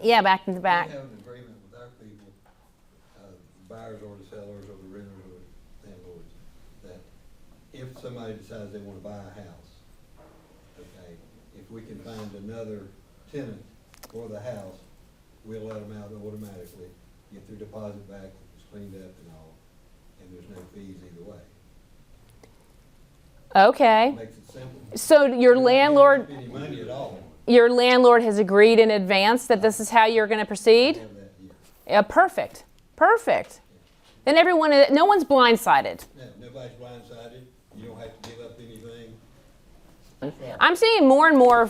Yeah, back in the back. We have an agreement with our people, buyers or the sellers or the renters or the landlords, that if somebody decides they want to buy a house, okay, if we can find another tenant for the house, we'll let them out automatically, get their deposit back, it's cleaned up and all, and there's no fees either way. Okay. Makes it simple. So your landlord, Any money at all. your landlord has agreed in advance that this is how you're going to proceed? Have that, yeah. Yeah, perfect. Perfect. Then everyone, no one's blindsided. No, nobody's blindsided. You don't have to give up anything. I'm seeing more and more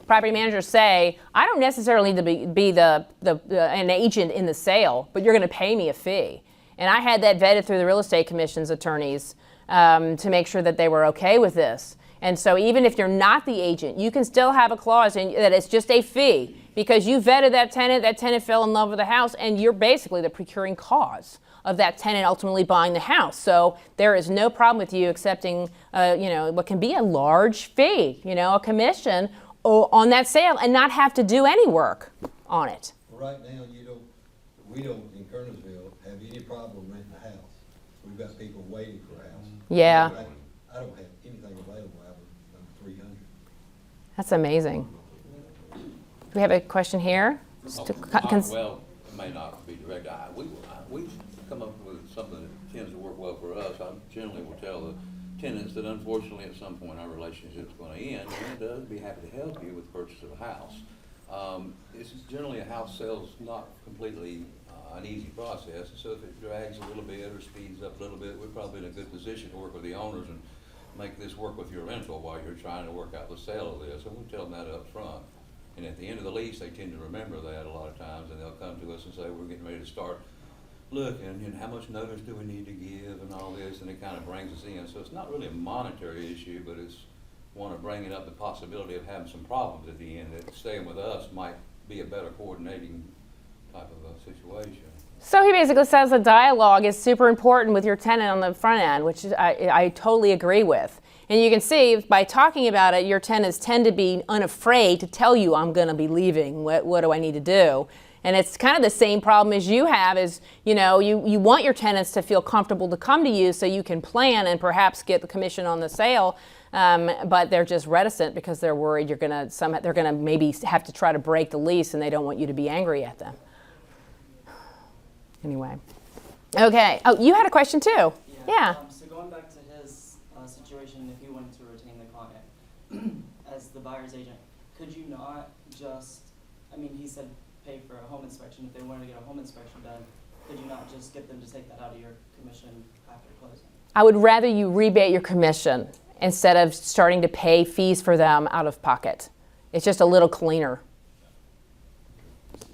property managers say, I don't necessarily need to be an agent in the sale, but you're going to pay me a fee. And I had that vetted through the real estate commission's attorneys to make sure that they were okay with this. And so even if you're not the agent, you can still have a clause in that it's just a fee because you vetted that tenant fell in love with the house, and you're basically the procuring cause of that tenant ultimately buying the house. So there is no problem with you accepting, what can be a large fee, a commission on that sale and not have to do any work on it. Right now, we don't in Kernersville have any problem renting a house. We've got people waiting for a house. Yeah. I don't have anything available out of 300. That's amazing. Do we have a question here? Well, it may not be direct. We've come up with something that tends to work well for us. I generally will tell the tenants that unfortunately at some point our relationship's going to end, and it does be happy to help you with purchase of a house. This is generally a house sale's not completely an easy process, so if it drags a little bit or speeds up a little bit, we're probably in a good position to work with the owners and make this work with your rental while you're trying to work out the sale of this. And we'll tell them that up front. And at the end of the lease, they tend to remember that a lot of times, and they'll come to us and say, we're getting ready to start looking, and how much notice do we need to give and all this, and it kind of brings us in. So it's not really a monetary issue, but it's one of bringing up the possibility of having some problems at the end that staying with us might be a better coordinating type of a situation. So he basically says the dialogue is super important with your tenant on the front end, which I totally agree with. And you can see by talking about it, your tenants tend to be unafraid to tell you, I'm going to be leaving. What do I need to do? And it's kind of the same problem as you have is, you want your tenants to feel comfortable to come to you so you can plan and perhaps get the commission on the sale. But they're just reticent because they're worried they're going to maybe have to try to break the lease, and they don't want you to be angry at them. Anyway. Okay. Oh, you had a question too. Yeah. So going back to his situation, if he wanted to retain the client as the buyer's agent, could you not just, he said pay for a home inspection. If they wanted to get a home inspection done, could you not just get them to take that out of your commission after closing? I would rather you rebate your commission instead of starting to pay fees for them out of pocket. It's just a little cleaner.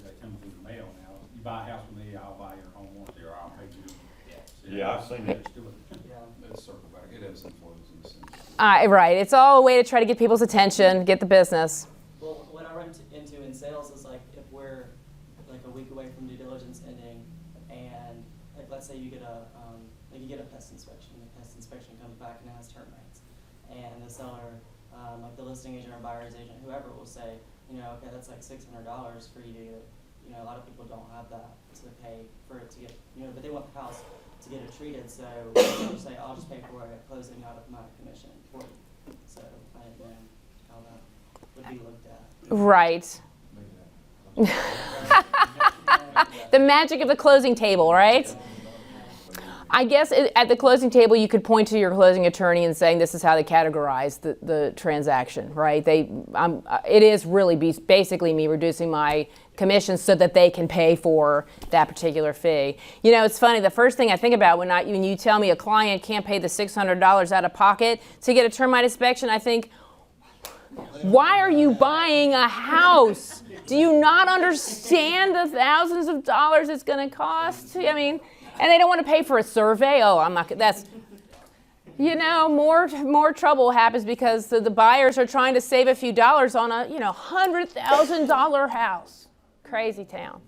That comes through the mail now. You buy a house with me, I'll buy your home warranty, or I'll pay you. Yeah, I've seen that. Yeah. Let's circle back. It ebbs and flows in the sense. Right. It's all a way to try to get people's attention, get the business. Well, what I run into in sales is like if we're like a week away from due diligence ending, and like let's say you get a pest inspection. The pest inspection comes back and it has termites, and the seller, like the listing agent or buyer's agent, whoever will say, okay, that's like $600 for you to get. A lot of people don't have that to pay for it to get, but they want the house to get it treated. So they'll say, I'll just pay for it at closing out of my commission for you. So I didn't know how that would be looked at. Right. The magic of the closing table, right? I guess at the closing table, you could point to your closing attorney and saying this is how they categorize the transaction, right? It is really basically me reducing my commission so that they can pay for that particular fee. It's funny. The first thing I think about when you tell me a client can't pay the $600 out of pocket to get a termite inspection, I think, why are you buying a house? Do you not understand the thousands of dollars it's going to cost? And they don't want to pay for a survey. Oh, I'm not. That's, more trouble happens because the buyers are trying to save a few dollars on a, $100,000 house. Crazy town.